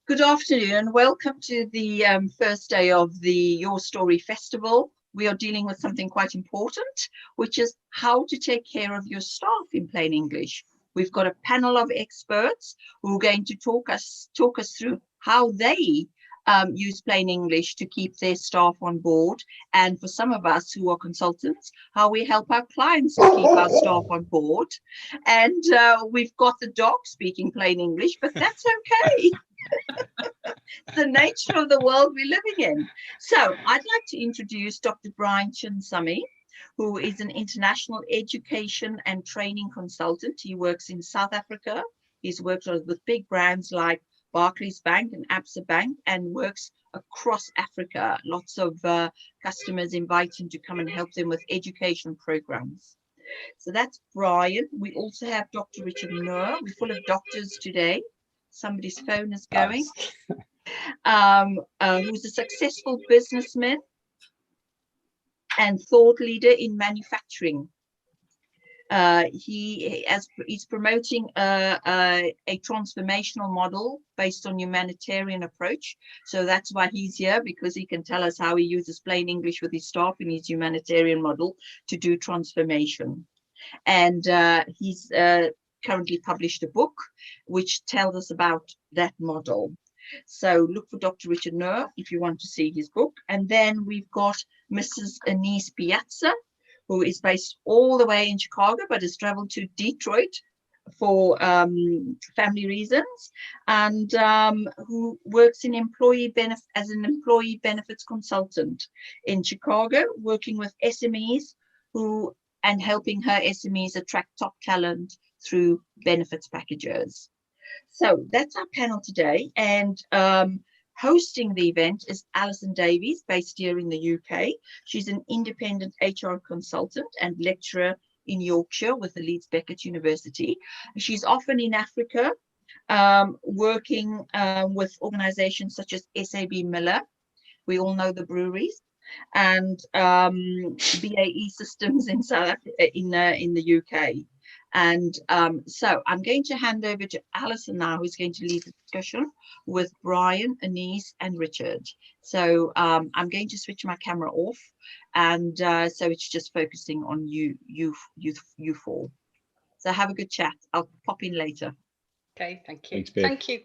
Good afternoon and welcome to the first day of the YORStory Festival. We are dealing with something quite important, which is how to take care of your staff in plain English. We've got a panel of experts who are going to talk us through how they use plain English to keep their staff on board, and for some of us who are consultants, how we help our clients to keep our staff on board. And we've got the dog speaking plain English, but that's okay. The nature of the world we're living in. So I'd like to introduce Dr. Brian Chinsamy, who is an international education and training consultant. He works in South Africa. He's worked with big brands like Barclays Bank and Absa Bank, and works across Africa. Lots of customers invite him to come and help them with education programs. So that's Brian. We also have Dr. Richard Noor. We're full of doctors today. Somebody's phone is going. Who's a successful businessman and thought leader in manufacturing. He's promoting a transformational model based on humanitarian approach. So that's why he's here, because he can tell us how he uses plain English with his staff in his humanitarian model to do transformation. And he's currently published a book which tells us about that model. So look for Dr. Richard Noor if you want to see his book. And then we've got Mrs. Anesse Piazza, who is based all the way in Chicago, but has traveled to Detroit for family reasons, and who works in as an employee benefits consultant in Chicago, working with SMEs and helping her SMEs attract top talent through benefits packages. So that's our panel today, and hosting the event is Alison Davies, based here in the UK. She's an independent HR consultant and lecturer in Yorkshire with the Leeds Beckett University. She's often in Africa, working with organizations such as SAB Miller. We all know the breweries, and BAE Systems in in the UK. And so I'm going to hand over to Alison now, who's going to lead the discussion with Brian, Anesse, and Richard. So I'm going to switch my camera off, and so it's just focusing on you four. So have a good chat. I'll pop in later. Okay, thank you. Thanks, Bev.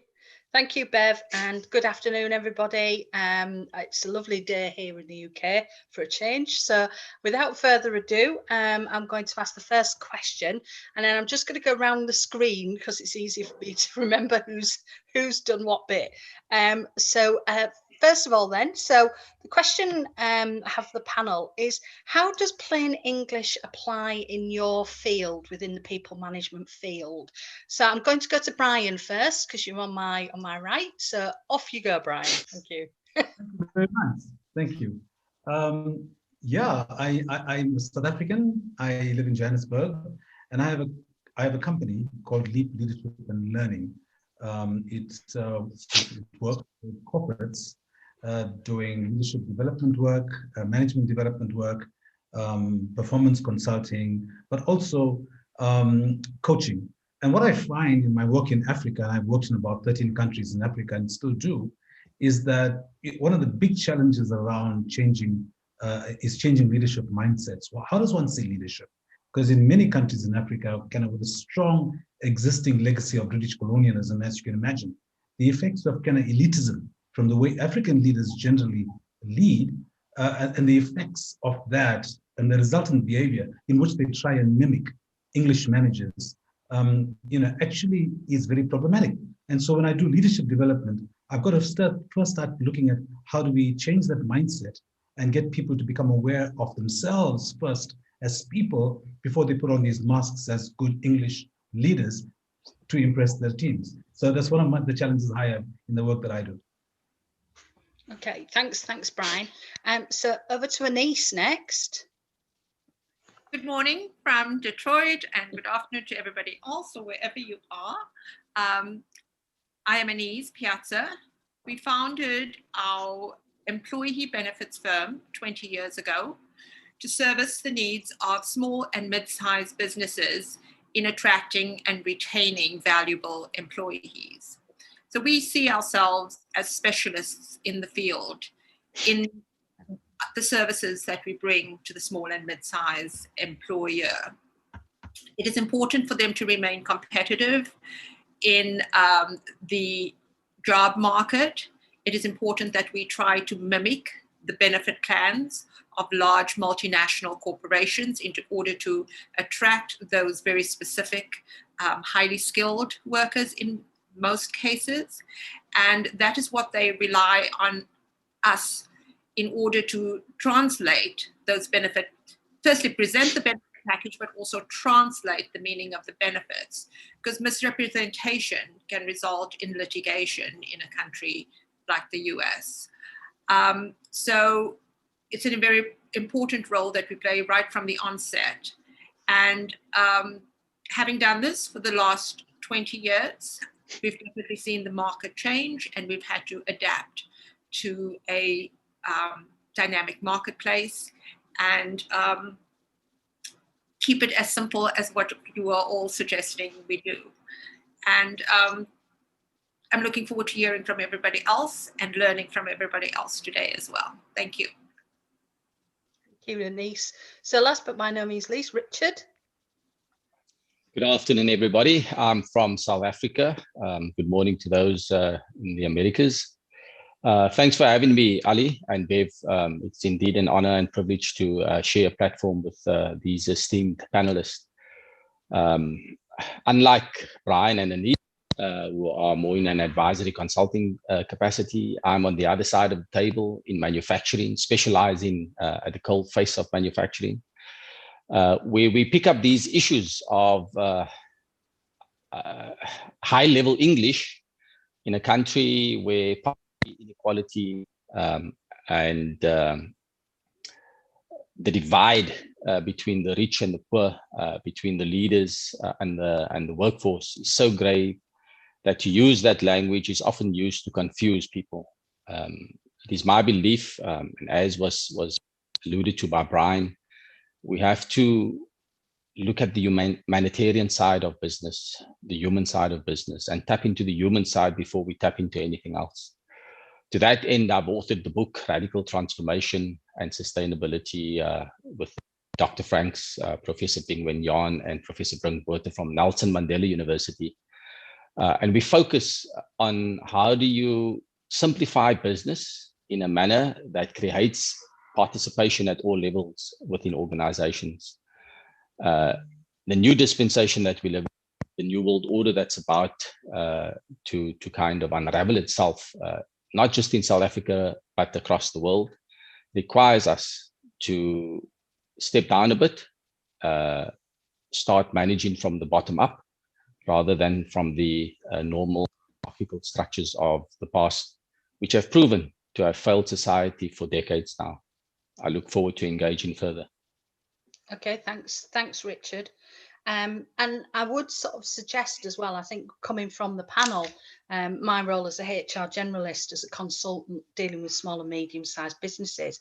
Thank you, Bev, and good afternoon, everybody. It's a lovely day here in the UK for a change. So without further ado, I'm going to ask the first question, and then I'm just going to go around the screen because it's easier for me to remember who's done what bit. First of all then, so the question I have for the panel is, how does plain English apply in your field, within the people management field? So I'm going to go to Brian first, because you're on my right. So off you go, Brian. Thank you. Very nice. Thank you. Yeah, I'm South African. I live in Johannesburg, and I have a company called Leap Leadership and Learning. It works with corporates doing leadership development work, management development work, performance consulting, but also coaching. And what I find in my work in Africa, and I've worked in about 13 countries in Africa and still do, is that one of the big challenges around changing leadership mindsets. Well, how does one see leadership? Because in many countries in Africa, kind of with a strong existing legacy of British colonialism, as you can imagine, the effects of kind of elitism from the way African leaders generally lead, and the effects of that and the resultant behavior in which they try and mimic English managers, actually is very problematic. And so when I do leadership development, I've got to first start looking at how do we change that mindset and get people to become aware of themselves first as people before they put on these masks as good English leaders to impress their teams. So that's one of the challenges I have in the work that I do. Okay, thanks, Brian. So over to Anesse next. Good morning from Detroit, and good afternoon to everybody else, or wherever you are. I am Anesse Piazza. We founded our employee benefits firm 20 years ago to service the needs of small and mid-sized businesses in attracting and retaining valuable employees. So we see ourselves as specialists in the field, in the services that we bring to the small and mid-size employer. It is important for them to remain competitive in the job market. It is important that we try to mimic the benefit plans of large multinational corporations in order to attract those very specific, highly skilled workers in most cases. And that is what they rely on us in order to translate those benefits, firstly present the benefit package, but also translate the meaning of the benefits, because misrepresentation can result in litigation in a country like the US. So it's a very important role that we play right from the onset. And having done this for the last 20 years, we've definitely seen the market change, and we've had to adapt to a dynamic marketplace and keep it as simple as what you are all suggesting we do. And I'm looking forward to hearing from everybody else and learning from everybody else today as well. Thank you. Thank you, Anesse. So last but by no means least, Richard. Good afternoon, everybody. I'm from South Africa. Good morning to those in the Americas. Thanks for having me, Ali and Bev. It's indeed an honor and privilege to share a platform with these esteemed panelists. Unlike Brian and Anesse, who are more in an advisory consulting capacity, I'm on the other side of the table in manufacturing, specializing at the cold face of manufacturing, where we pick up these issues of high-level English in a country where inequality and the divide between the rich and the poor, between the leaders and the workforce is so great that to use that language is often used to confuse people. It is my belief, and as was alluded to by Brian, we have to look at the humanitarian side of business, the human side of business, and tap into the human side before we tap into anything else. To that end, I've authored the book, Radical Transformation and Sustainability, with Dr. Franks, Professor Ping Wen Yan, and Professor Brinkwater from Nelson Mandela University. And we focus on how do you simplify business in a manner that creates participation at all levels within organizations. The new dispensation that we live in, the new world order that's about to kind of unravel itself, not just in South Africa, but across the world, requires us to step down a bit, start managing from the bottom up, rather than from the normal hierarchical structures of the past, which have proven to have failed society for decades now. I look forward to engaging further. Okay, thanks, Richard. And I would sort of suggest as well, I think coming from the panel, my role as a HR generalist, as a consultant dealing with small and medium-sized businesses,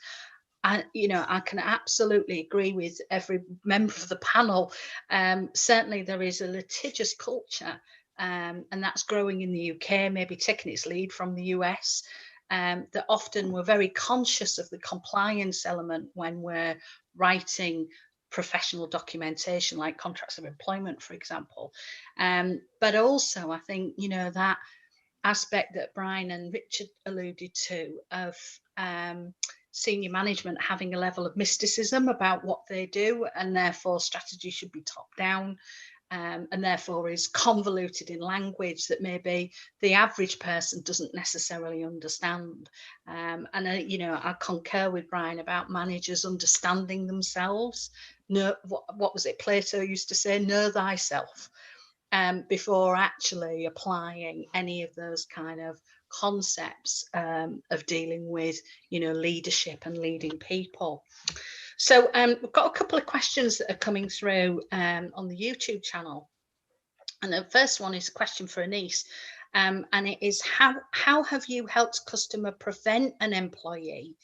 I can absolutely agree with every member of the panel. Certainly there is a litigious culture, and that's growing in the UK, maybe taking its lead from the US, that often we're very conscious of the compliance element when we're writing professional documentation like contracts of employment, for example. But also I think, that aspect that Brian and Richard alluded to of senior management having a level of mysticism about what they do, and therefore strategy should be top down, and therefore is convoluted in language that maybe the average person doesn't necessarily understand. And I concur with Brian about managers understanding themselves. What was it Plato used to say? Know thyself, before actually applying any of those kind of concepts of dealing with leadership and leading people. So we've got a couple of questions that are coming through on the YouTube channel, and the first one is a question for Anesse, and it is how have you helped customer prevent an employee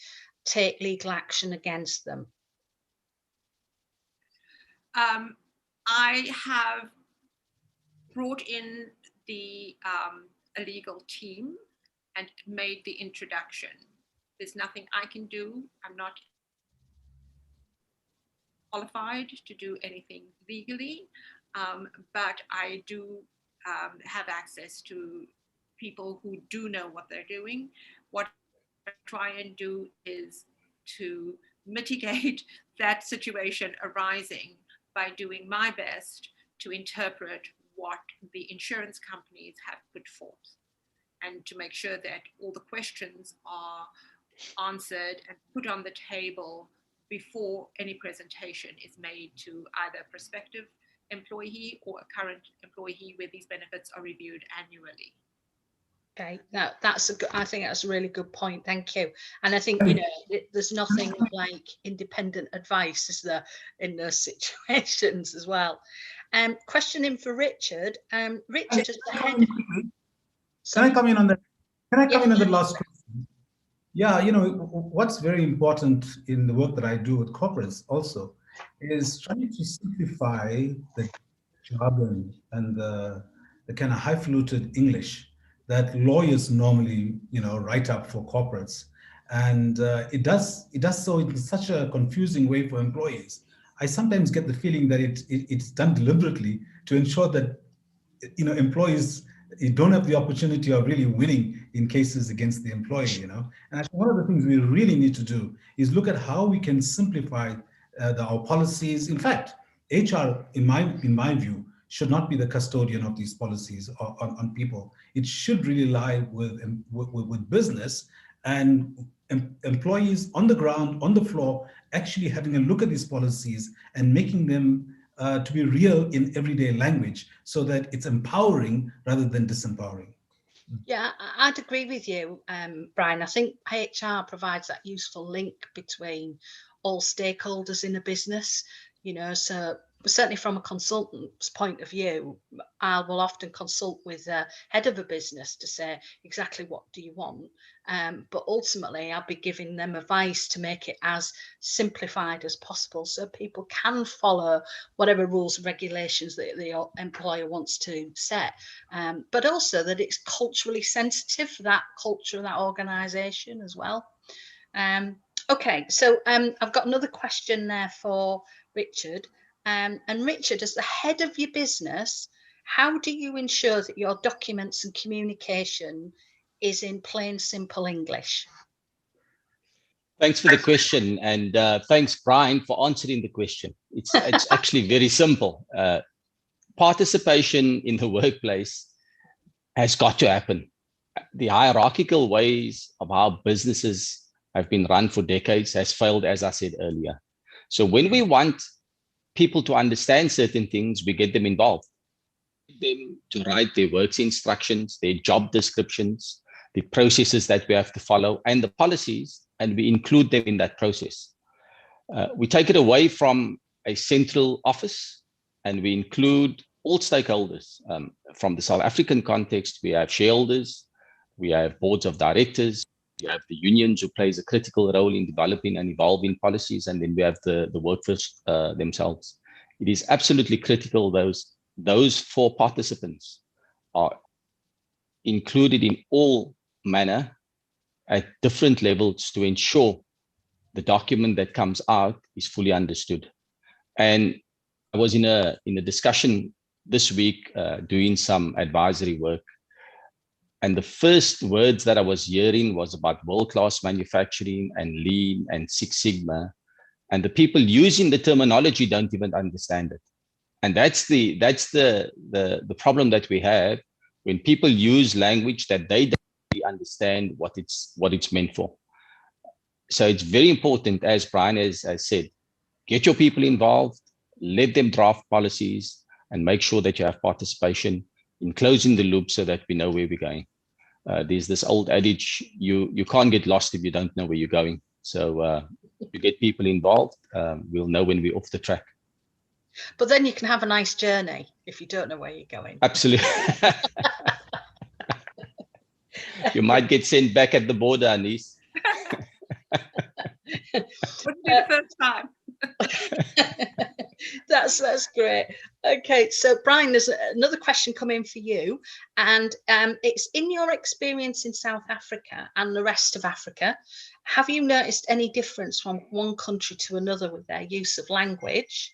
take legal action against them? I have brought in the a legal team and made the introduction. There's nothing I can do. I'm not qualified to do anything legally, but I do have access to people who do know what they're doing. What I try and do is to mitigate that situation arising by doing my best to interpret what the insurance companies have put forth, and to make sure that all the questions are answered and put on the table before any presentation is made to either a prospective employee or a current employee, where these benefits are reviewed annually. Okay, that's a good, I think that's a really good point. Thank you. And I think, there's nothing like independent advice, is there, in those situations as well. Question in for Richard. Richard is the head. Can I come in on that? Can I come in on the last question? Yeah, what's very important in the work that I do with corporates also is trying to simplify the jargon and the kind of highfalutin English that lawyers normally, write up for corporates. And it does so in such a confusing way for employees. I sometimes get the feeling that it's done deliberately to ensure that, employees don't have the opportunity of really winning in cases against the employee, And I think one of the things we really need to do is look at how we can simplify our policies. In fact, HR, in my view, should not be the custodian of these policies on people. It should really lie with business and employees on the ground, on the floor, actually having a look at these policies and making them to be real in everyday language, so that it's empowering rather than disempowering. Yeah, I'd agree with you, Brian. I think HR provides that useful link between all stakeholders in a business, so certainly from a consultant's point of view, I will often consult with the head of a business to say exactly what do you want, but ultimately I'll be giving them advice to make it as simplified as possible so people can follow whatever rules and regulations that the employer wants to set, but also that it's culturally sensitive for that culture of that organisation as well. Okay, so I've got another question there for Richard. And Richard, as the head of your business, how do you ensure that your documents and communication is in plain, simple English? Thanks for the question, and thanks, Brian, for answering the question. It's actually very simple. Participation in the workplace has got to happen. The hierarchical ways of how businesses have been run for decades has failed, as I said earlier. So when we want people to understand certain things, we get them involved. Them to write their works instructions, their job descriptions, the processes that we have to follow, and the policies, and we include them in that process. We take it away from a central office, and we include all stakeholders. From the South African context, we have shareholders, we have boards of directors, we have the unions, who plays a critical role in developing and evolving policies, and then we have the workforce themselves. It is absolutely critical those four participants are included in all manner at different levels to ensure the document that comes out is fully understood. And I was in a discussion this week doing some advisory work, and the first words that I was hearing was about world-class manufacturing and lean and Six Sigma, and the people using the terminology don't even understand it. And that's the problem that we have when people use language that they don't really understand what it's meant for. So it's very important, as Brian has said, get your people involved, let them draft policies, and make sure that you have participation in closing the loop so that we know where we're going. There's this old adage, you can't get lost if you don't know where you're going. So if you get people involved, we'll know when we're off the track. But then you can have a nice journey if you don't know where you're going. Absolutely. You might get sent back at the border, Anesse. Wouldn't be the first time. That's great. Okay, so Brian, there's another question coming for you, and it's in your experience in South Africa and the rest of Africa, have you noticed any difference from one country to another with their use of language,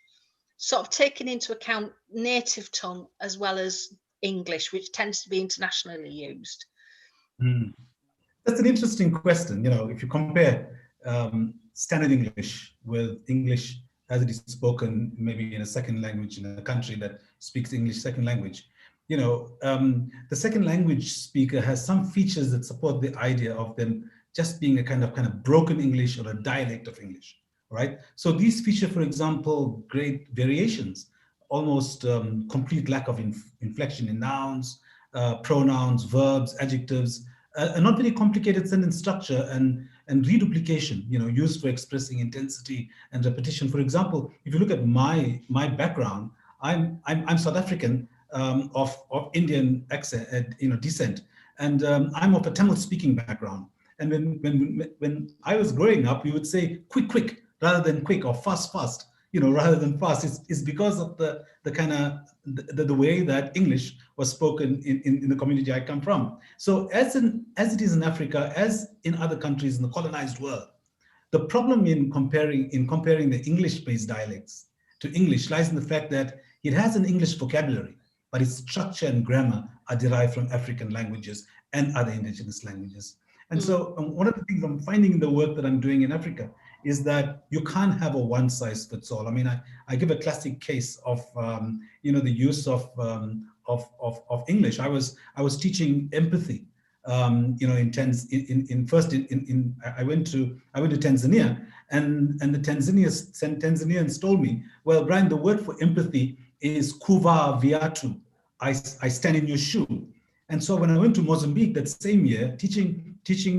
sort of taking into account native tongue as well as English, which tends to be internationally used? That's an interesting question. You know, if you compare standard English with English as it is spoken maybe in a second language in a country that speaks English second language, you know, the second language speaker has some features that support the idea of them just being a kind of broken English or a dialect of English, right? So these feature, for example, great variations, almost complete lack of inflection in nouns, pronouns, verbs, adjectives, a not very complicated sentence structure, and reduplication, you know, used for expressing intensity and repetition. For example, if you look at my background, I'm South African, of Indian accent, you know, descent, and I'm of a Tamil speaking background. And when I was growing up, we would say quick, quick rather than quick, or fast, fast, you know, rather than fast. It's because of the kind of the way that English was spoken in the community I come from. So as it is in Africa, as in other countries in the colonized world, the problem in comparing the English-based dialects to English lies in the fact that it has an English vocabulary, but its structure and grammar are derived from African languages and other indigenous languages. And so one of the things I'm finding in the work that I'm doing in Africa is that you can't have a one size fits all. I mean, I give a classic case of you know, the use of English. I was teaching empathy, you know, I went to Tanzania, and the Tanzanians told me, well, Brian, the word for empathy is kuva viatu. I stand in your shoe. And so when I went to Mozambique that same year, teaching,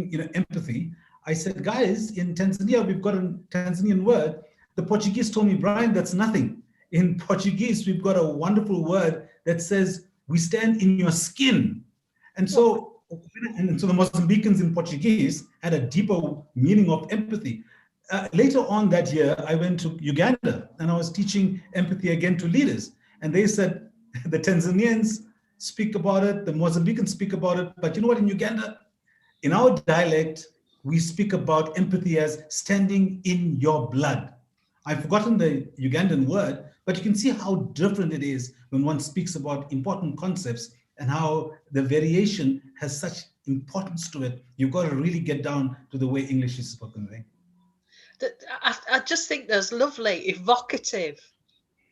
you know, empathy, I said, guys, in Tanzania, we've got a Tanzanian word. The Portuguese told me, Brian, that's nothing. In Portuguese, we've got a wonderful word that says, we stand in your skin. And so the Mozambicans in Portuguese had a deeper meaning of empathy. Later on that year, I went to Uganda and I was teaching empathy again to leaders. And they said, the Tanzanians speak about it, the Mozambicans speak about it, but you know what, in Uganda, in our dialect, we speak about empathy as standing in your blood. I've forgotten the Ugandan word, but you can see how different it is when one speaks about important concepts and how the variation has such importance to it. You've got to really get down to the way English is spoken. Right? I just think there's lovely, evocative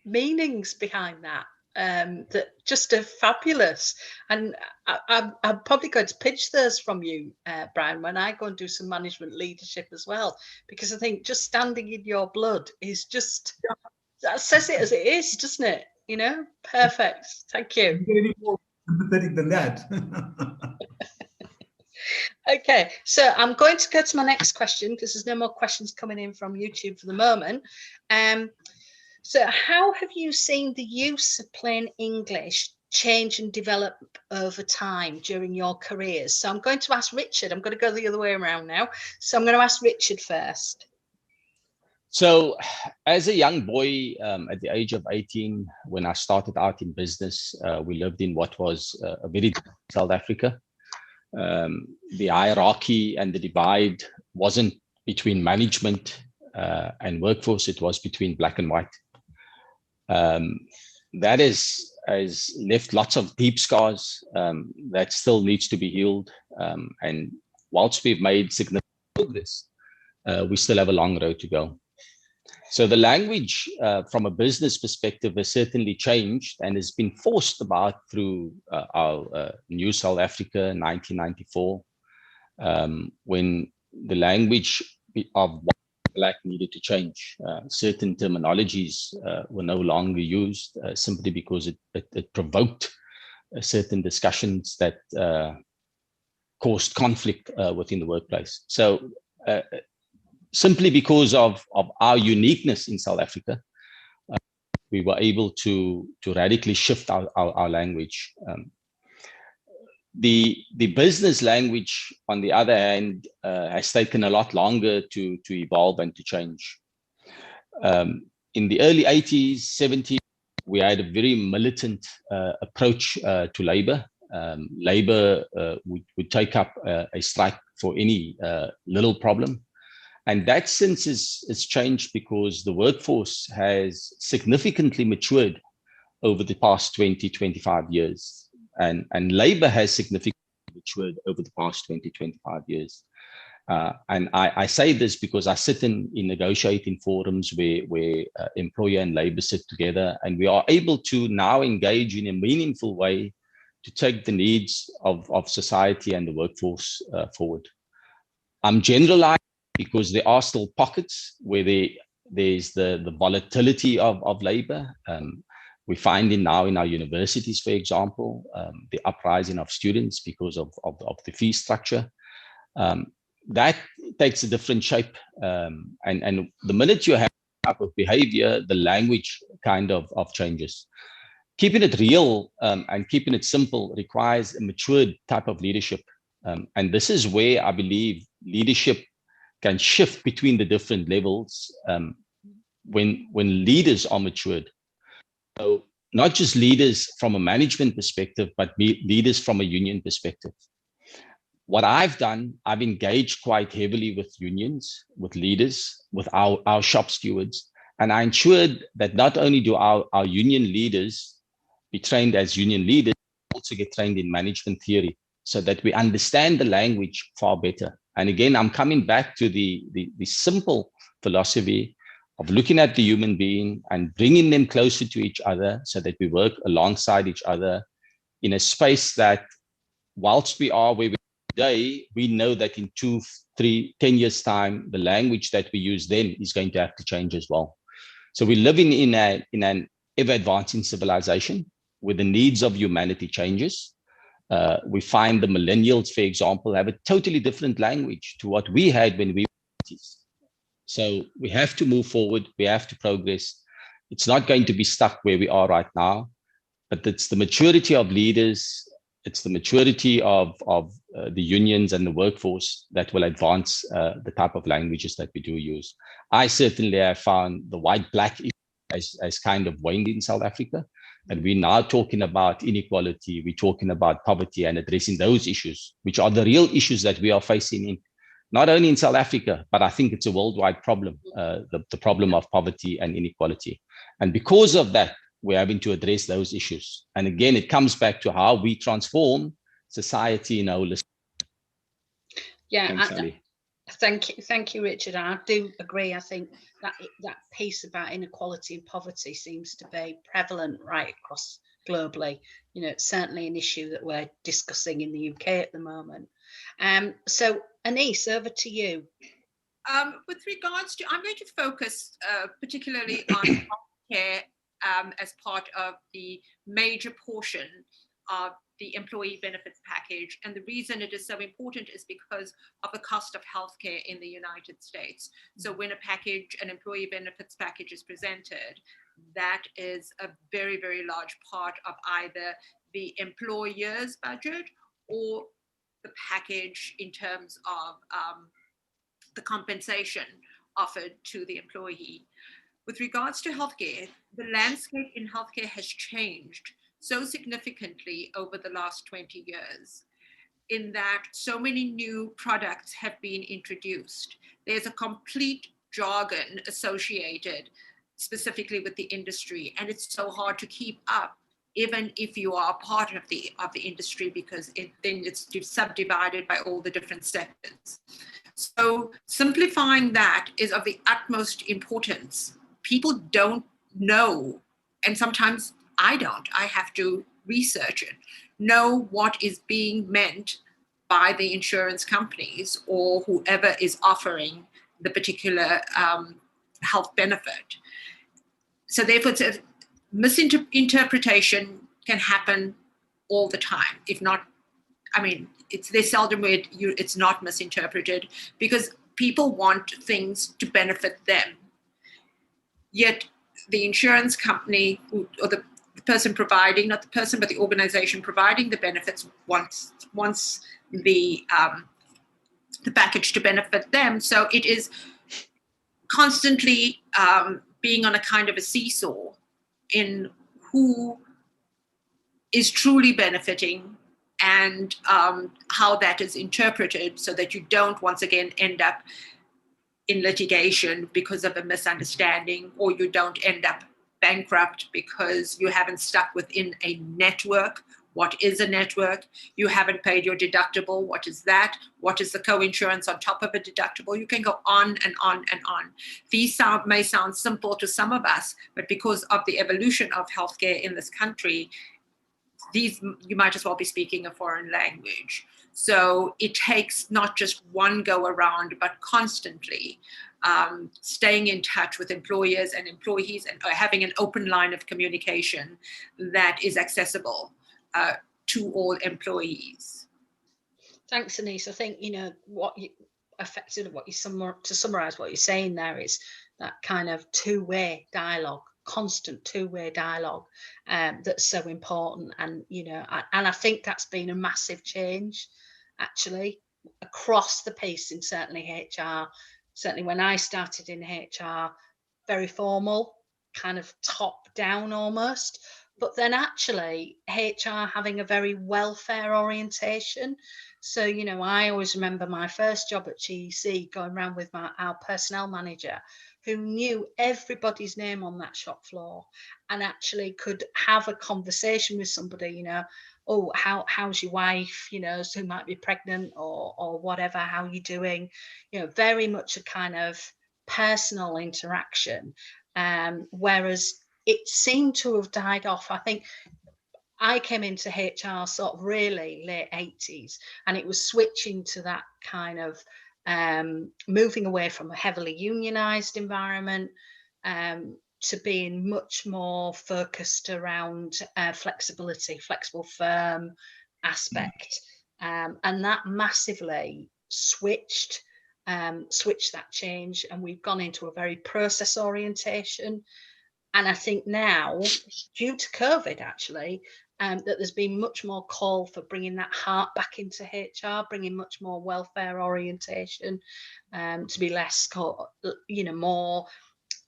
meanings behind that. That just are fabulous, and I'm probably going to pitch those from you, Brian, when I go and do some management leadership as well, because I think just standing in your blood is just, that says it as it is, doesn't it? You know, perfect. Thank you. Get any more sympathetic than that? Okay, so I'm going to go to my next question because there's no more questions coming in from YouTube for the moment. So how have you seen the use of plain English change and develop over time during your careers? So I'm going to ask Richard. I'm going to go the other way around now. So I'm going to ask Richard first. So as a young boy, at the age of 18, when I started out in business, we lived in what was a very South Africa. The hierarchy and the divide wasn't between management and workforce, it was between black and white. That has left lots of deep scars that still needs to be healed. And whilst we've made significant progress, we still have a long road to go. So the language from a business perspective has certainly changed and has been forced about through our New South Africa in 1994, when the language of Black needed to change. Certain terminologies were no longer used simply because it provoked certain discussions that caused conflict within the workplace. So simply because of our uniqueness in South Africa, we were able to radically shift our language. The business language, on the other hand, has taken a lot longer to evolve and to change. In the early 80s, 70s, we had a very militant approach to labor. Labor would take up a strike for any little problem. And that since is changed because the workforce has significantly matured over the past 20, 25 years. And labor has significantly matured over the past 20, 25 years. And I say this because I sit in negotiating forums where employer and labor sit together, and we are able to now engage in a meaningful way to take the needs of society and the workforce forward. I'm generalizing because there are still pockets where there's the volatility of labor. We're finding now in our universities, for example, the uprising of students because of the fee structure. That takes a different shape. And the minute you have a type of behavior, the language kind of changes. Keeping it real and keeping it simple requires a matured type of leadership. And this is where I believe leadership can shift between the different levels when leaders are matured. So not just leaders from a management perspective, but leaders from a union perspective. What I've done, I've engaged quite heavily with unions, with leaders, with our shop stewards, and I ensured that not only do our union leaders be trained as union leaders, also get trained in management theory so that we understand the language far better. And again, I'm coming back to the simple philosophy of looking at the human being and bringing them closer to each other so that we work alongside each other in a space that whilst we are where we are today, we know that in 2, 3, 10 years time, the language that we use then is going to have to change as well. So we're living in an ever advancing civilization where the needs of humanity changes. We find the millennials, for example, have a totally different language to what we had when we were 20s. So we have to move forward. We have to progress. It's not going to be stuck where we are right now, but it's the maturity of leaders. It's the maturity of the unions and the workforce that will advance the type of languages that we do use. I certainly have found the white-black as kind of waned in South Africa. And we're now talking about inequality. We're talking about poverty and addressing those issues, which are the real issues that we are facing in not only in South Africa, but I think it's a worldwide problem, the problem of poverty and inequality. And because of that, we're having to address those issues. And again, it comes back to how we transform society in a holistic. Yeah, thank you, Richard. I do agree. I think that piece about inequality and poverty seems to be prevalent right across globally. You know, it's certainly an issue that we're discussing in the UK at the moment. So Anesse, over to you. With regards to, I'm going to focus particularly on healthcare as part of the major portion of the employee benefits package. And the reason it is so important is because of the cost of healthcare in the United States. So when an employee benefits package is presented, that is a very, very large part of either the employer's budget or the package in terms of the compensation offered to the employee. With regards to healthcare, the landscape in healthcare has changed so significantly over the last 20 years in that so many new products have been introduced. There's a complete jargon associated specifically with the industry, and it's so hard to keep up even if you are part of the industry, because then it's subdivided by all the different sectors. So simplifying that is of the utmost importance. People don't know, and sometimes I don't. I have to research it, know what is being meant by the insurance companies or whoever is offering the particular health benefit. So therefore, misinterpretation can happen all the time. If not, I mean, there's seldom where it's not misinterpreted, because people want things to benefit them. Yet the insurance company or the person providing, not the person, but the organization providing the benefits wants the package to benefit them. So it is constantly being on a kind of a seesaw in who is truly benefiting and how that is interpreted, so that you don't once again end up in litigation because of a misunderstanding, or you don't end up bankrupt because you haven't stuck within a network. What is a network? You haven't paid your deductible. What is that? What is the co-insurance on top of a deductible? You can go on and on and on. These may sound simple to some of us, but because of the evolution of healthcare in this country, these, you might as well be speaking a foreign language. So it takes not just one go around, but constantly staying in touch with employers and employees, and having an open line of communication that is accessible to all employees. Thanks, Anesse. I think, what you to summarize what you're saying there is that kind of two-way dialogue, constant two-way dialogue, that's so important. And and I think that's been a massive change actually across the piece in certainly HR. Certainly when I started in HR, very formal, kind of top down almost, but then actually HR having a very welfare orientation. So, I always remember my first job at GEC, going around with our personnel manager, who knew everybody's name on that shop floor and actually could have a conversation with somebody, oh, how's your wife, who might be pregnant or whatever, how are you doing? Very much a kind of personal interaction. Whereas it seemed to have died off. I think I came into HR sort of really late 80s, and it was switching to that kind of moving away from a heavily unionized environment to being much more focused around flexibility, flexible firm aspect. And that massively switched that change, and we've gone into a very process orientation. And I think now, due to COVID actually, that there's been much more call for bringing that heart back into HR, bringing much more welfare orientation, to be less, more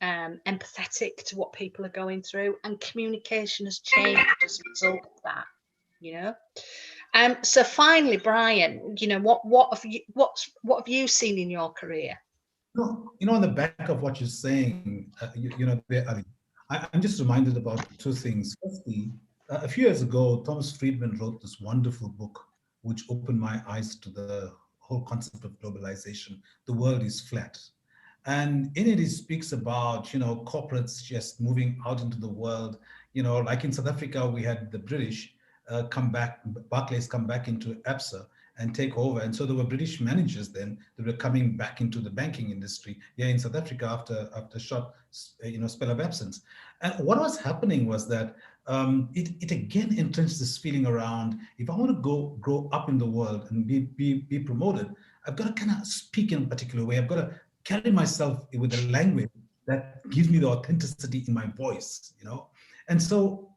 empathetic to what people are going through, and communication has changed as a result of that. So finally, Brian, what have you seen in your career? On the back of what you're saying, I'm just reminded about two things. Firstly, a few years ago, Thomas Friedman wrote this wonderful book, which opened my eyes to the whole concept of globalization. The world is flat. And in it, he speaks about, corporates just moving out into the world. Like in South Africa, we had the British Barclays come back into ABSA and take over. And so there were British managers then that were coming back into the banking industry here in South Africa after a short, spell of absence. And what was happening was that it again entrenched this feeling around, if I want to grow up in the world and be promoted, I've got to kind of speak in a particular way. I've got to carry myself with a language that gives me the authenticity in my voice, And so,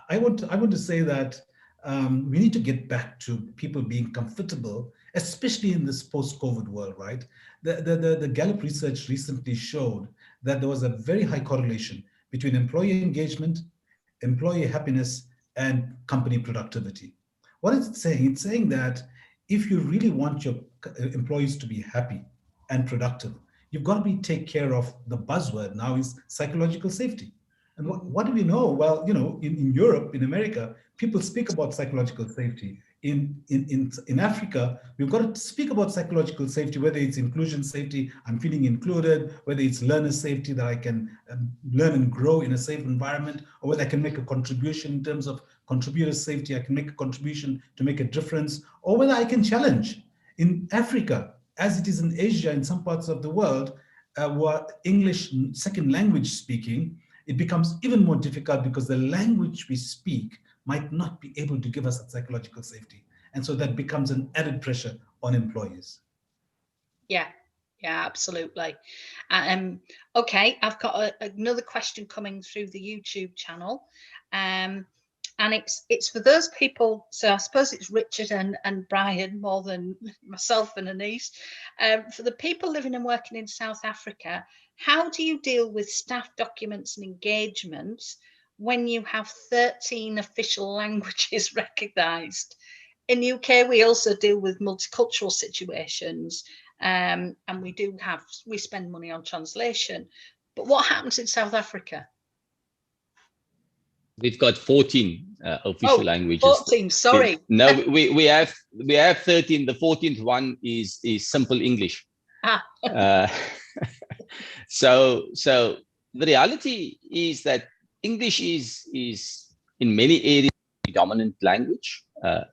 I want to say that we need to get back to people being comfortable, especially in this post-COVID world, right? The Gallup research recently showed that there was a very high correlation between employee engagement, employee happiness, and company productivity. What is it saying? It's saying that if you really want your employees to be happy and productive, you've got to take care of the buzzword now is psychological safety. And what do we know? Well, in Europe, in America, people speak about psychological safety. In Africa, we've got to speak about psychological safety, whether it's inclusion safety, I'm feeling included, whether it's learner safety, that I can learn and grow in a safe environment, or whether I can make a contribution in terms of contributor safety, I can make a contribution to make a difference, or whether I can challenge. In Africa, as it is in Asia, in some parts of the world, where English second language speaking, it becomes even more difficult because the language we speak might not be able to give us that psychological safety. And so that becomes an added pressure on employees. Yeah, absolutely. Okay, I've got another question coming through the YouTube channel. And it's for those people, so I suppose it's Richard and Brian more than myself and Anesse. For the people living and working in South Africa, how do you deal with staff documents and engagements when you have 13 official languages recognised? In the UK, we also deal with multicultural situations, and we spend money on translation. But what happens in South Africa? We've got 14 official languages. 14, sorry. No, we have 13. The 14th one is simple English. So the reality is that English is in many areas predominant language,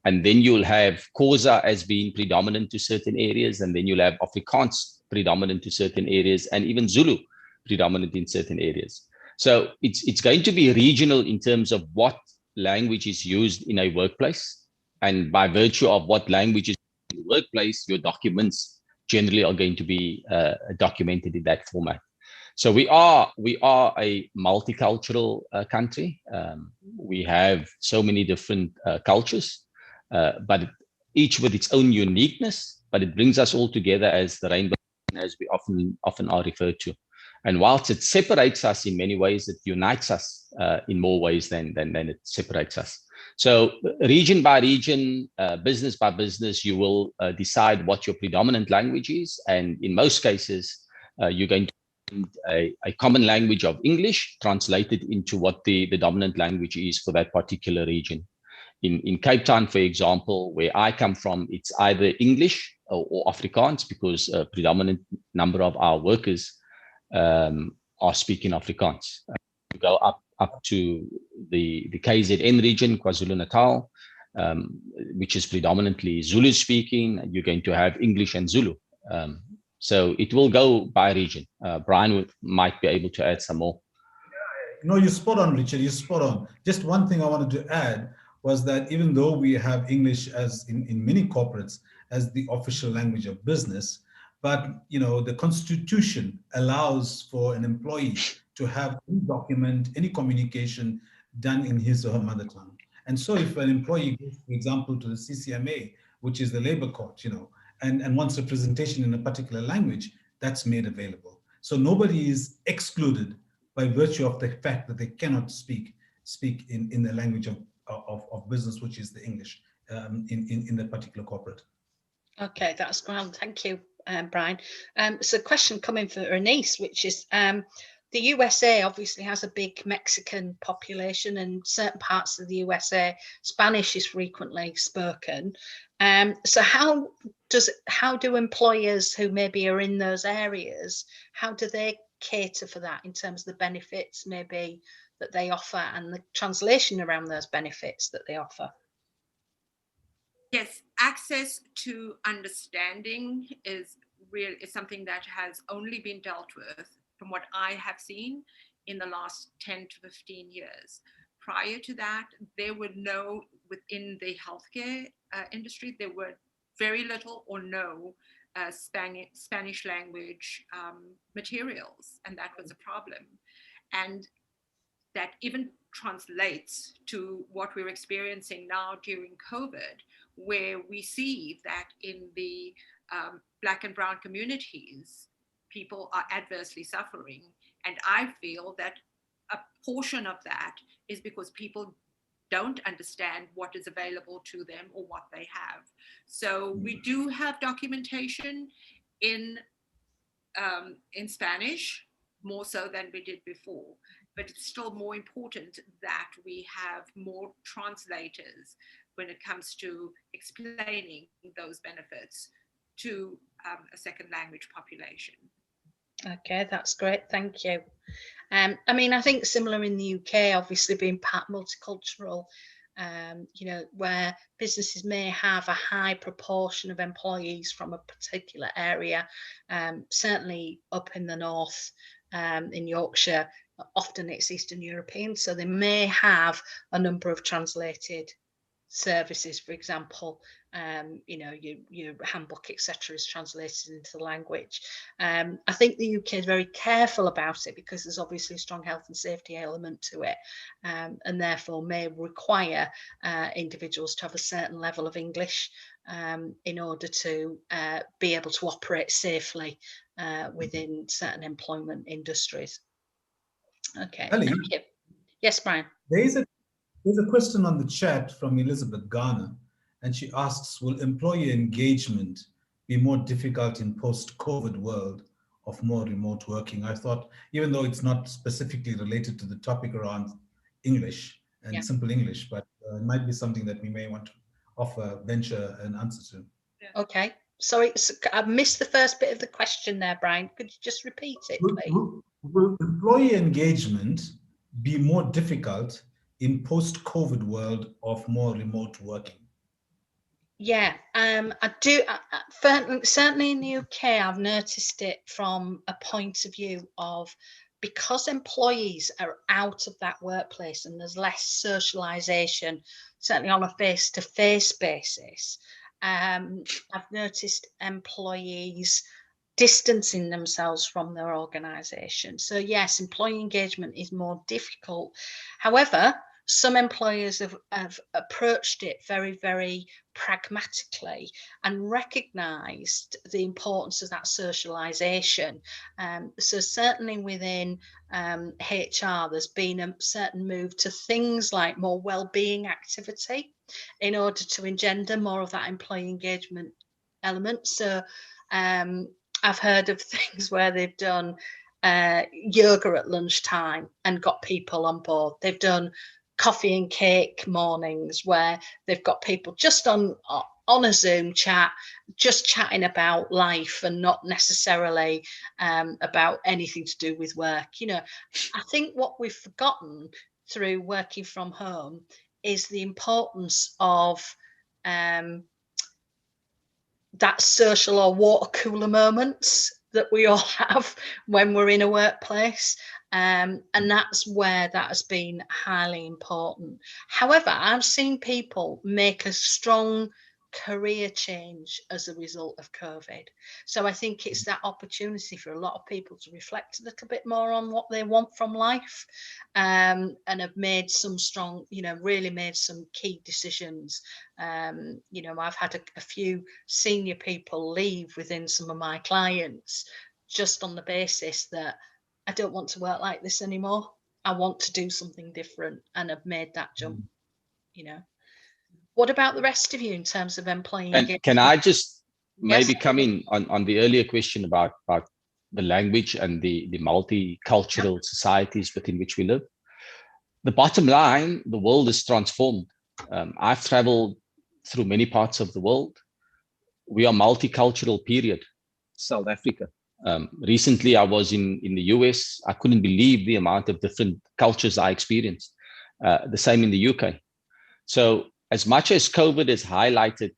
and then you'll have Xhosa as being predominant to certain areas, and then you'll have Afrikaans predominant to certain areas, and even Zulu predominant in certain areas. So it's going to be regional in terms of what language is used in a workplace, and by virtue of what language is in the workplace, your documents generally are going to be documented in that format. So we are a multicultural country. We have so many different cultures, but each with its own uniqueness. But it brings us all together as the rainbow, as we often are referred to. And whilst it separates us in many ways, it unites us in more ways than it separates us. So region by region, business by business, you will decide what your predominant language is. And in most cases, you're going to find a common language of English translated into what the dominant language is for that particular region. In Cape Town, for example, where I come from, it's either English or Afrikaans, because a predominant number of our workers are speaking Afrikaans. You go up to the KZN region, KwaZulu-Natal, which is predominantly Zulu speaking, you're going to have English and Zulu. So it will go by region. Brian might be able to add some more. No, you're spot on, Richard, you're spot on. Just one thing I wanted to add was that even though we have English as in many corporates as the official language of business, but the Constitution allows for an employee to have any document, any communication done in his or her mother tongue. And so if an employee goes, for example, to the CCMA, which is the labor court, and wants a presentation in a particular language, that's made available. So nobody is excluded by virtue of the fact that they cannot speak in the language of business, which is the English, in that particular corporate. Okay, that's grand. Thank you, Brian. So a question coming for Anesse, which is, the USA obviously has a big Mexican population, and certain parts of the USA, Spanish is frequently spoken. So how do employers who maybe are in those areas, how do they cater for that in terms of the benefits maybe that they offer and the translation around those benefits that they offer? Yes, access to understanding is something that has only been dealt with, from what I have seen, in the last 10 to 15 years. Prior to that, there were within the healthcare industry, there were very little or no Spanish language materials, and that was a problem. And that even translates to what we're experiencing now during COVID, where we see that in the Black and Brown communities, people are adversely suffering. And I feel that a portion of that is because people don't understand what is available to them or what they have. So we do have documentation in Spanish, more so than we did before. But it's still more important that we have more translators when it comes to explaining those benefits to a second language population. Okay, that's great. Thank you. I mean, I think similar in the UK, obviously being part multicultural, where businesses may have a high proportion of employees from a particular area, certainly up in the north, in Yorkshire, often it's Eastern European, so they may have a number of translated services. For example, your handbook, etc., is translated into the language. I think the UK is very careful about it because there's obviously a strong health and safety element to it, and therefore may require individuals to have a certain level of English in order to be able to operate safely within certain employment industries. Okay, Ellie, thank you. Yes, Brian. There's a question on the chat from Elizabeth Garner, and she asks, will employee engagement be more difficult in post-COVID world of more remote working? I thought, even though it's not specifically related to the topic around English and simple English, but it might be something that we may want to venture an answer to. Yeah. Okay. Sorry, I missed the first bit of the question there, Brian. Could you just repeat it, please? Will employee engagement be more difficult in post-COVID world of more remote working? Yeah, I do. Certainly in the UK, I've noticed it from a point of view of, because employees are out of that workplace and there's less socialisation, certainly on a face-to-face basis. I've noticed employees distancing themselves from their organisation. So yes, employee engagement is more difficult. However, some employers have approached it very, very pragmatically and recognised the importance of that socialisation. So certainly within HR, there's been a certain move to things like more well-being activity in order to engender more of that employee engagement element. So I've heard of things where they've done yoga at lunchtime and got people on board. They've done coffee and cake mornings where they've got people just on a Zoom chat, just chatting about life and not necessarily about anything to do with work. You know, I think what we've forgotten through working from home is the importance of that social or water cooler moments that we all have when we're in a workplace. And that's where that has been highly important. However, I've seen people make a strong career change as a result of COVID. So I think it's that opportunity for a lot of people to reflect a little bit more on what they want from life, and have made some strong, really made some key decisions. I've had a few senior people leave within some of my clients just on the basis that I don't want to work like this anymore. I want to do something different, and have made that jump, What about the rest of you in terms of employee engagement? And can I just maybe come in on the earlier question about the language and the multicultural societies within which we live? The bottom line, the world is transformed. I've traveled through many parts of the world. We are multicultural, period. South Africa. Recently, I was in the US. I couldn't believe the amount of different cultures I experienced. The same in the UK. So as much as COVID has highlighted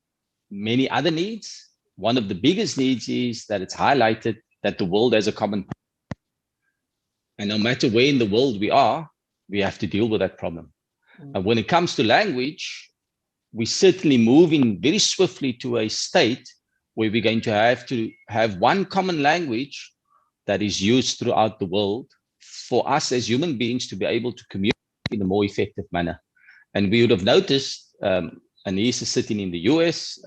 many other needs, one of the biggest needs is that it's highlighted that the world has a common problem. And no matter where in the world we are, we have to deal with that problem. And when it comes to language, we're certainly moving very swiftly to a state where we're going to have one common language that is used throughout the world for us as human beings to be able to communicate in a more effective manner. And we would have noticed, Anesse is sitting in the US,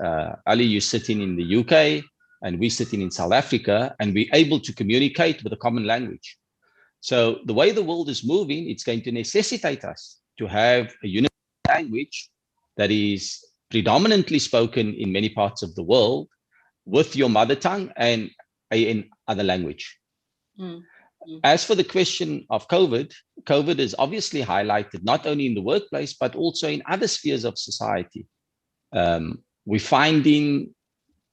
Ali, you're sitting in the UK, and we're sitting in South Africa, and we're able to communicate with a common language. So the way the world is moving, it's going to necessitate us to have a unified language that is predominantly spoken in many parts of the world with your mother tongue and in other language. As for the question of COVID, COVID is obviously highlighted not only in the workplace, but also in other spheres of society. We're finding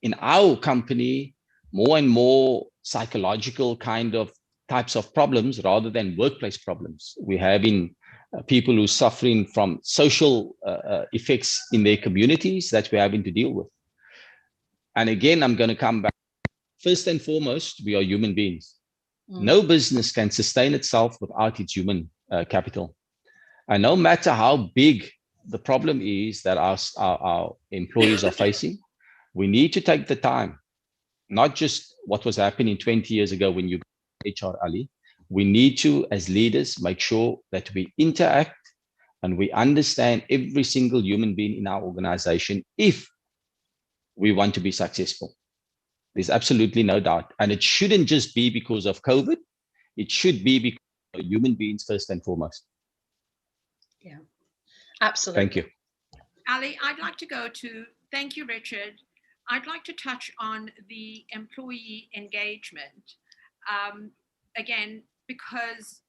in our company more and more psychological kind of types of problems rather than workplace problems. We're having people who are suffering from social effects in their communities that we're having to deal with. And again, I'm going to come back. First and foremost, we are human beings. No business can sustain itself without its human capital. And no matter how big the problem is that our employees are facing, we need to take the time, not just what was happening 20 years ago when you got HR, Ali. We need to, as leaders, make sure that we interact and we understand every single human being in our organization if we want to be successful. There's absolutely no doubt. And it shouldn't just be because of COVID. It should be because of human beings first and foremost. Yeah, absolutely. Thank you. Ali, I'd like to go to, thank you, Richard. I'd like to touch on the employee engagement. Again, because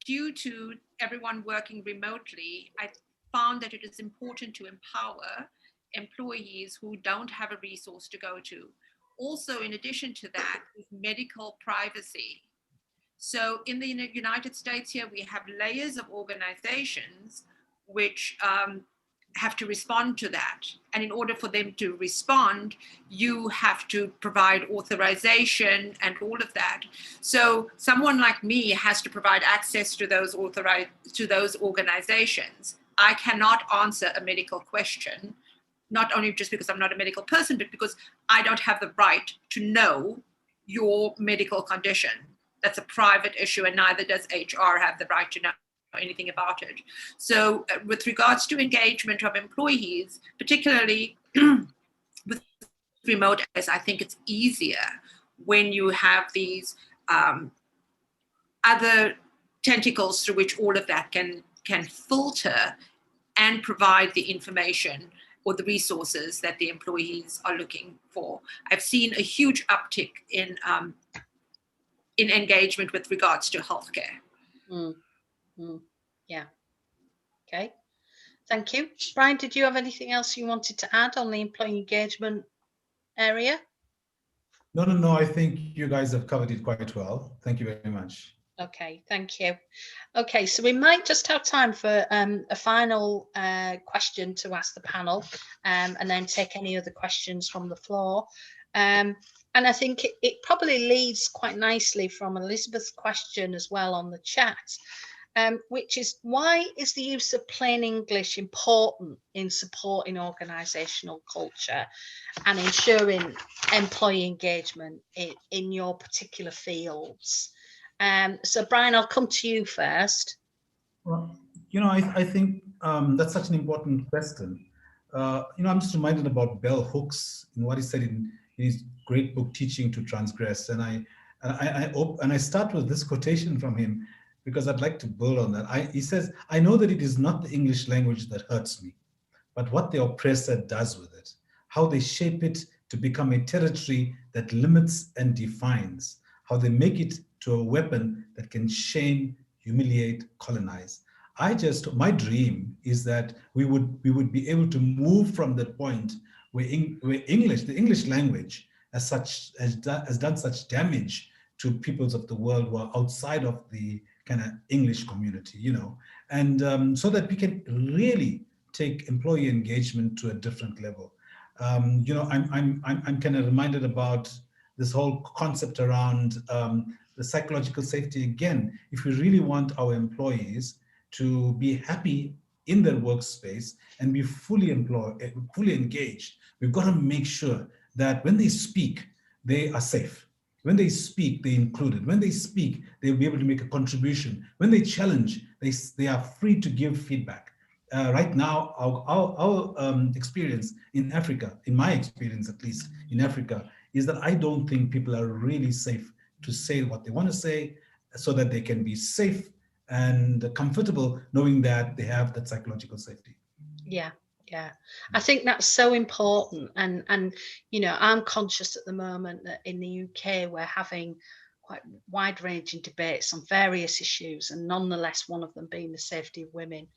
due to everyone working remotely, I found that it is important to empower employees who don't have a resource to go to. Also, in addition to that, is medical privacy. So in the United States here, we have layers of organizations which have to respond to that. And in order for them to respond, you have to provide authorization and all of that. So someone like me has to provide access to those organizations. I cannot answer a medical question, not only just because I'm not a medical person, but because I don't have the right to know your medical condition. That's a private issue, and neither does HR have the right to know anything about it. So with regards to engagement of employees, particularly with remote, as I think it's easier when you have these other tentacles through which all of that can filter and provide the information or the resources that the employees are looking for. I've seen a huge uptick in engagement with regards to healthcare. Yeah. Okay. Thank you. Brian, did you have anything else you wanted to add on the employee engagement area? No. I think you guys have covered it quite well. Thank you very much. Okay, thank you. Okay, so we might just have time for a final question to ask the panel, and then take any other questions from the floor. And I think it probably leads quite nicely from Elizabeth's question as well on the chat, which is, why is the use of plain English important in supporting organisational culture and ensuring employee engagement in your particular fields? So Brian, I'll come to you first. Well, I think that's such an important question. I'm just reminded about Bell Hooks and what he said in his great book, Teaching to Transgress. And I start with this quotation from him because I'd like to build on that. He says, "I know that it is not the English language that hurts me, but what the oppressor does with it, how they shape it to become a territory that limits and defines, how they make it to a weapon that can shame, humiliate, colonize." My dream is that we would be able to move from that point where the English language has done such damage to peoples of the world who are outside of the kind of English community, and so that we can really take employee engagement to a different level. I'm kind of reminded about this whole concept around the psychological safety. Again, if we really want our employees to be happy in their workspace and be fully engaged, we've got to make sure that when they speak, they are safe. When they speak, they're included. When they speak, they'll be able to make a contribution. When they challenge, they are free to give feedback. Right now, our experience in Africa, in my experience at least in Africa, is that I don't think people are really safe to say what they want to say, so that they can be safe and comfortable knowing that they have that psychological safety. Yeah. I think that's so important. And I'm conscious at the moment that in the UK, we're having quite wide-ranging debates on various issues, and nonetheless, one of them being the safety of women.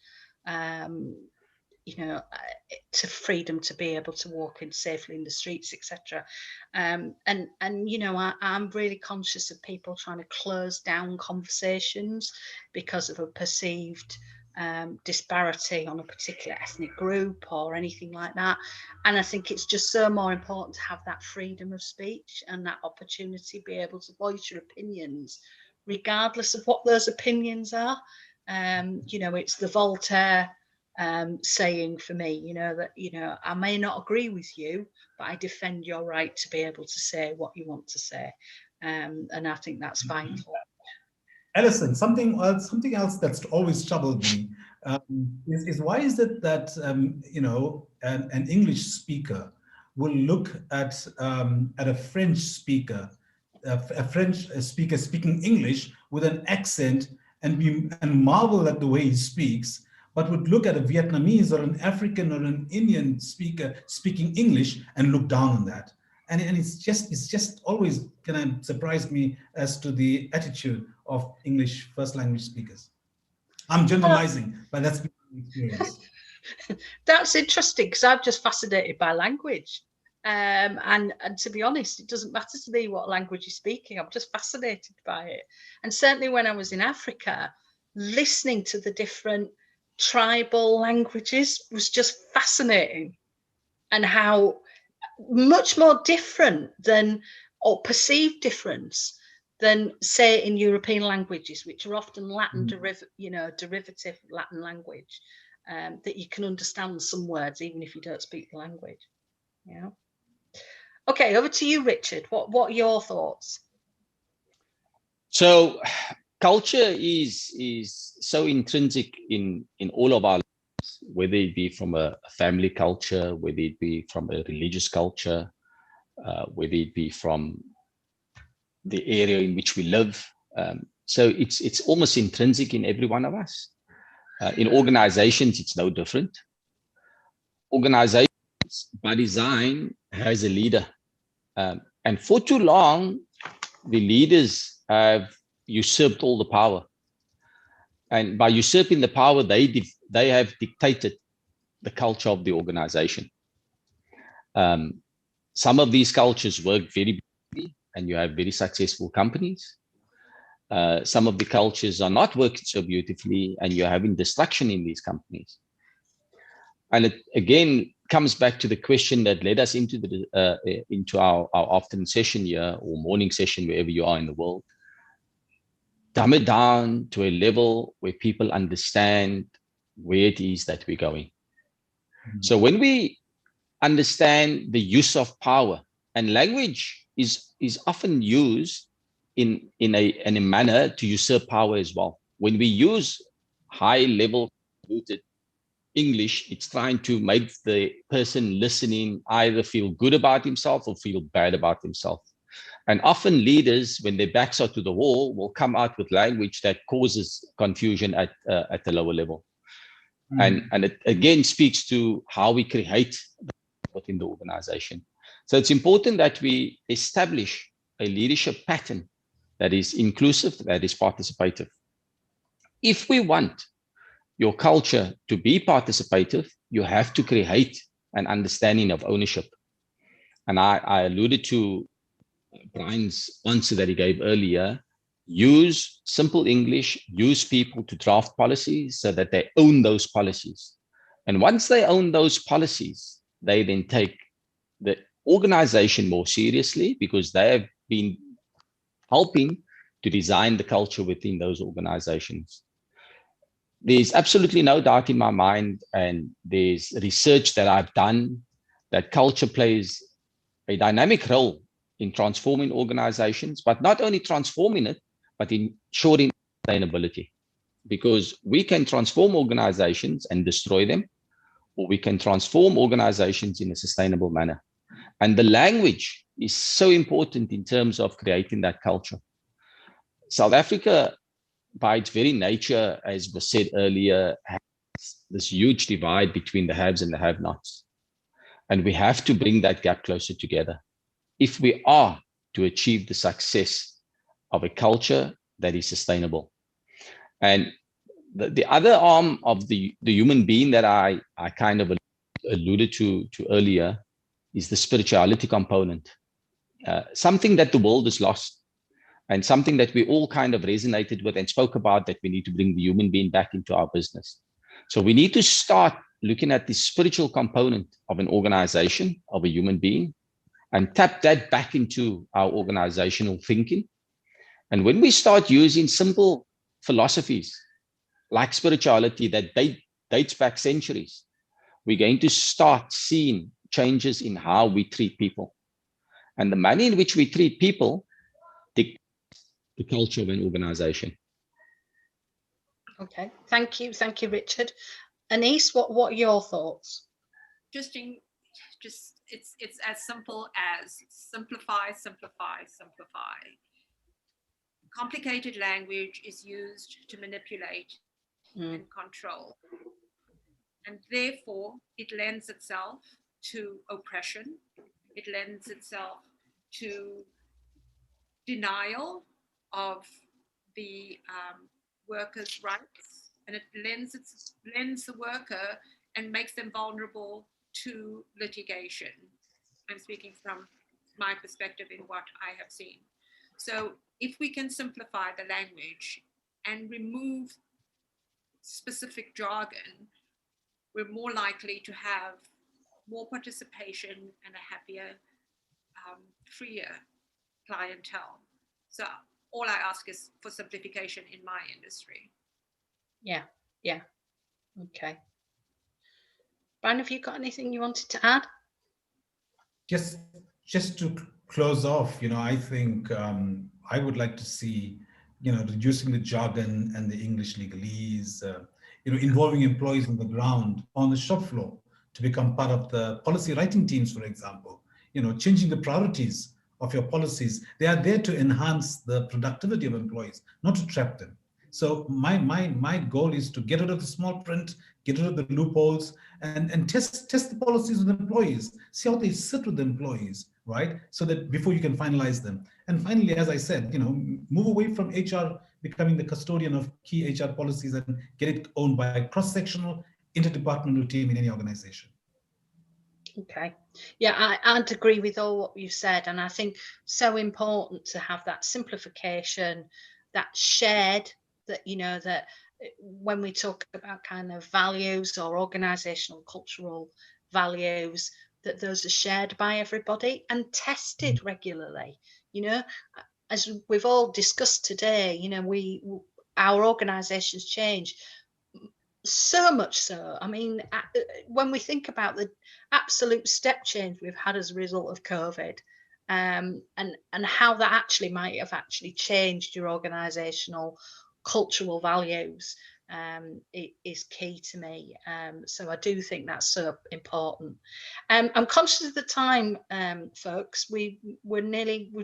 To freedom to be able to walk in safely in the streets, etc. I'm really conscious of people trying to close down conversations because of a perceived disparity on a particular ethnic group or anything like that. And I think it's just so more important to have that freedom of speech and that opportunity to be able to voice your opinions, regardless of what those opinions are. It's the Voltaire saying for me, that, I may not agree with you, but I defend your right to be able to say what you want to say. And I think that's vital. Alison, something else that's always troubled me is why is it that an English speaker will look at a French speaker, speaking English with an accent and marvel at the way he speaks, but would look at a Vietnamese or an African or an Indian speaker speaking English and look down on that. And it's just always kind of surprised me as to the attitude of English first language speakers. I'm generalizing, but that's been my experience. That's interesting, because I'm just fascinated by language. And to be honest, it doesn't matter to me what language you're speaking. I'm just fascinated by it. And certainly when I was in Africa, listening to the different tribal languages was just fascinating, and how much more different than, or perceived difference than, say, in European languages, which are often Latin derivative Latin language, that you can understand some words even if you don't speak the language. Yeah. Okay, over to you, Richard. What are your thoughts? So culture is so intrinsic in all of our lives, whether it be from a family culture, whether it be from a religious culture, whether it be from the area in which we live. So it's almost intrinsic in every one of us. In organizations, it's no different. Organizations, by design, has a leader. And for too long, the leaders have usurped all the power. And by usurping the power, they have dictated the culture of the organization. Some of these cultures work very beautifully, and you have very successful companies. Some of the cultures are not working so beautifully, and you're having destruction in these companies. And it again comes back to the question that led us into our afternoon session here, or morning session, wherever you are in the world. Dumb it down to a level where people understand where it is that we're going. Mm-hmm. So when we understand the use of power, and language is often used in a manner to usurp power as well. When we use high level rooted English, it's trying to make the person listening either feel good about himself or feel bad about himself. And often leaders, when their backs are to the wall, will come out with language that causes confusion at the lower level. Mm. And it again speaks to how we create within the organization. So it's important that we establish a leadership pattern that is inclusive, that is participative. If we want your culture to be participative, you have to create an understanding of ownership. And I alluded to Brian's answer that he gave earlier. Use simple English, use people to draft policies so that they own those policies. And once they own those policies, they then take the organization more seriously, because they have been helping to design the culture within those organizations. There's absolutely no doubt in my mind, and there's research that I've done, that culture plays a dynamic role in transforming organizations, but not only transforming it, but ensuring sustainability. Because we can transform organizations and destroy them, or we can transform organizations in a sustainable manner. And the language is so important in terms of creating that culture. South Africa, by its very nature, as was said earlier, has this huge divide between the haves and the have-nots. And we have to bring that gap closer together if we are to achieve the success of a culture that is sustainable. And the other arm of the human being that I kind of alluded to earlier is the spirituality component, something that the world has lost, and something that we all kind of resonated with and spoke about, that we need to bring the human being back into our business. So we need to start looking at the spiritual component of an organization, of a human being, and tap that back into our organizational thinking. And when we start using simple philosophies like spirituality that dates back centuries, we're going to start seeing changes in how we treat people. And the manner in which we treat people dictates the culture of an organization. Okay, thank you, Richard. Anesse, what are your thoughts? Just it's as simple as simplify. Complicated language is used to manipulate and control. And therefore, it lends itself to oppression. It lends itself to denial of the workers' rights, and it lends the worker and makes them vulnerable to litigation. I'm speaking from my perspective in what I have seen. So if we can simplify the language and remove specific jargon, we're more likely to have more participation and a happier, freer clientele. So all I ask is for simplification in my industry. Yeah. Okay. Brian, have you got anything you wanted to add? Just to close off, I think I would like to see, reducing the jargon and the English legalese, involving employees on the ground, on the shop floor, to become part of the policy writing teams, for example, changing the priorities of your policies. They are there to enhance the productivity of employees, not to trap them. So my goal is to get rid of the small print, get rid of the loopholes, and test the policies with employees, see how they sit with the employees, right? So that before you can finalize them. And finally, as I said, move away from HR becoming the custodian of key HR policies and get it owned by a cross-sectional interdepartmental team in any organization. Okay. Yeah, I'd agree with all what you said. And I think so important to have that simplification, that shared, that, that when we talk about kind of values or organizational cultural values, that those are shared by everybody and tested regularly. As we've all discussed today, our organizations change so much so. I mean, when we think about the absolute step change we've had as a result of COVID, and how that actually might have actually changed your organizational cultural values, it is key to me. So I do think that's so important. I'm conscious of the time, folks. We've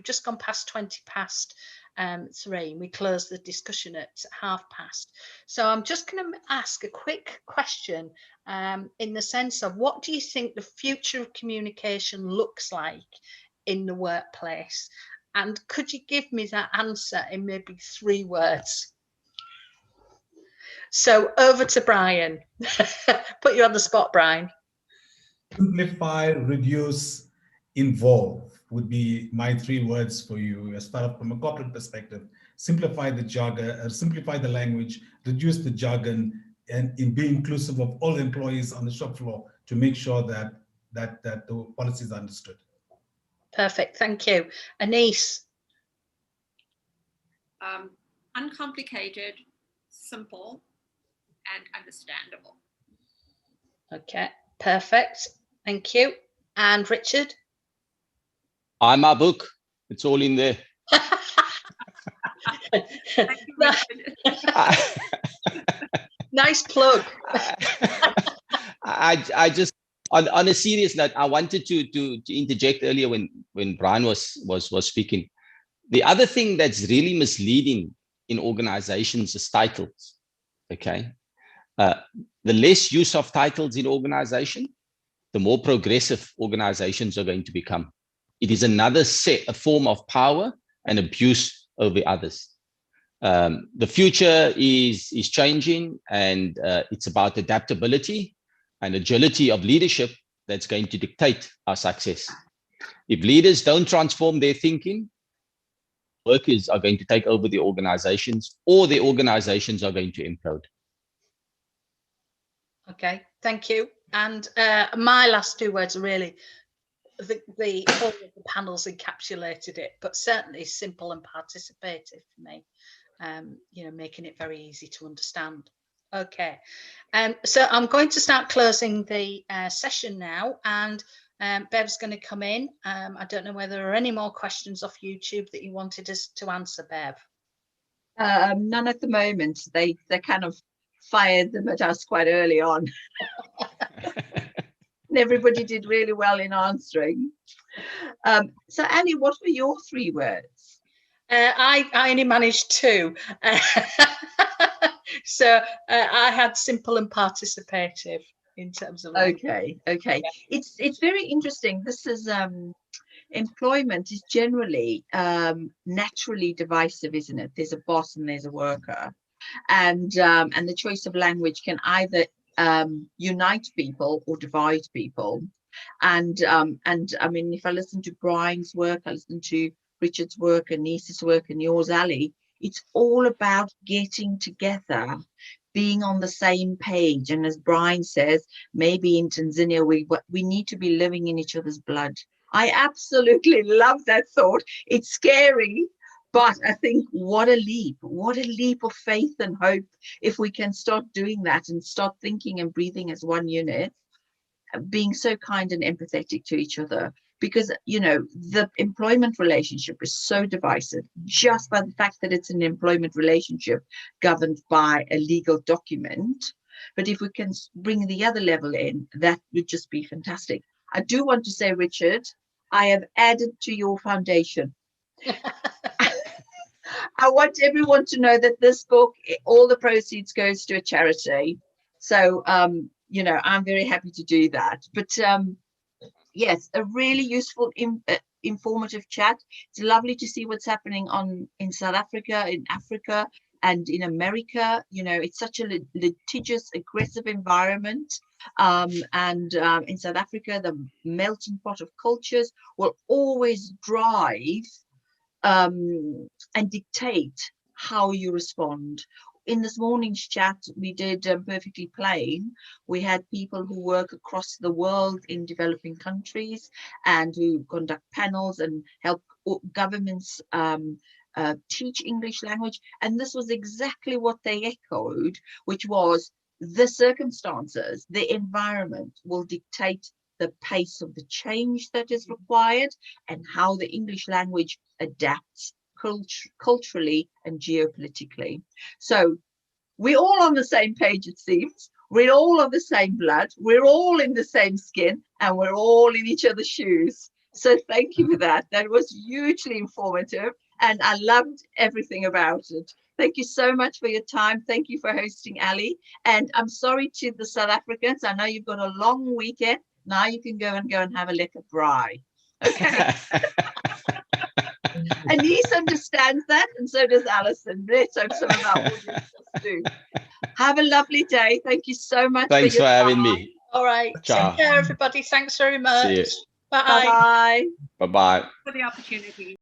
just gone past 20 past 3. We closed the discussion at past. So I'm just going to ask a quick question in the sense of, what do you think the future of communication looks like in the workplace? And could you give me that answer in maybe 3 words? So over to Brian. Put you on the spot, Brian. Simplify, reduce, involve would be my 3 words for you as far as from a corporate perspective. Simplify the jargon, simplify the language, reduce the jargon, and be inclusive of all employees on the shop floor to make sure that the policies are understood. Perfect, thank you. Anesse. Uncomplicated, simple, and understandable. Okay, perfect. Thank you. And Richard? My book. It's all in there. Thank you, Richard. Nice plug. I just, on a serious note, I wanted to interject earlier when Brian was speaking. The other thing that's really misleading in organizations is titles. Okay. The less use of titles in organization, the more progressive organizations are going to become. It is another a form of power and abuse over others. The future is changing, and it's about adaptability and agility of leadership that's going to dictate our success. If leaders don't transform their thinking, workers are going to take over the organizations, or the organizations are going to implode. Okay, thank you. And my last 2 words are really, the whole of the panels encapsulated it, but certainly simple and participative for me, making it very easy to understand. Okay, so I'm going to start closing the session now, and Bev's going to come in. I don't know whether there are any more questions off YouTube that you wanted us to answer, Bev. None at the moment. They kind of fired them at us quite early on. And everybody did really well in answering. So Annie, what were your 3 words? I only managed 2. So I had simple and participative. in terms of Okay. It's very interesting. This is employment is generally naturally divisive, isn't it? There's a boss and there's a worker, and the choice of language can either unite people or divide people. And I mean, if I listen to Brian's work, I listen to Richard's work, Anesse's work, and yours, Ali, it's all about getting together, being on the same page. And as Brian says, maybe in Tanzania, we need to be living in each other's blood. I absolutely love that thought. It's scary, but I think what a leap of faith and hope if we can start doing that and start thinking and breathing as one unit, being so kind and empathetic to each other. Because, you know, the employment relationship is so divisive just by the fact that it's an employment relationship governed by a legal document. But if we can bring the other level in, that would just be fantastic. I do want to say, Richard, I have added to your foundation. I want everyone to know that this book, all the proceeds goes to a charity. So, you know, I'm very happy to do that. But yes, a really useful, informative chat. It's lovely to see what's happening in South Africa, in Africa, and in America. You know, it's such a litigious, aggressive environment. And in South Africa, the melting pot of cultures will always drive and dictate how you respond. In this morning's chat, we did Perfectly Plain. We had people who work across the world in developing countries and who conduct panels and help governments teach English language. And this was exactly what they echoed, which was the circumstances, the environment will dictate the pace of the change that is required and how the English language adapts culturally and geopolitically. So we're all on the same page, it seems. We're all of the same blood. We're all in the same skin, and we're all in each other's shoes. So thank you for that. That was hugely informative, and I loved everything about it. Thank you so much for your time. Thank you for hosting, Ali. And I'm sorry to the South Africans. I know you've got a long weekend. Now you can go and have a lekker braai. Okay. Anesse understands that, and so does Alison. Let's hope some of our audience do. Have a lovely day. Thank you so much. Thanks for having me. All right. Ciao. Take care, everybody. Thanks very much. See you. Bye. Bye-bye. Bye-bye. For the opportunity.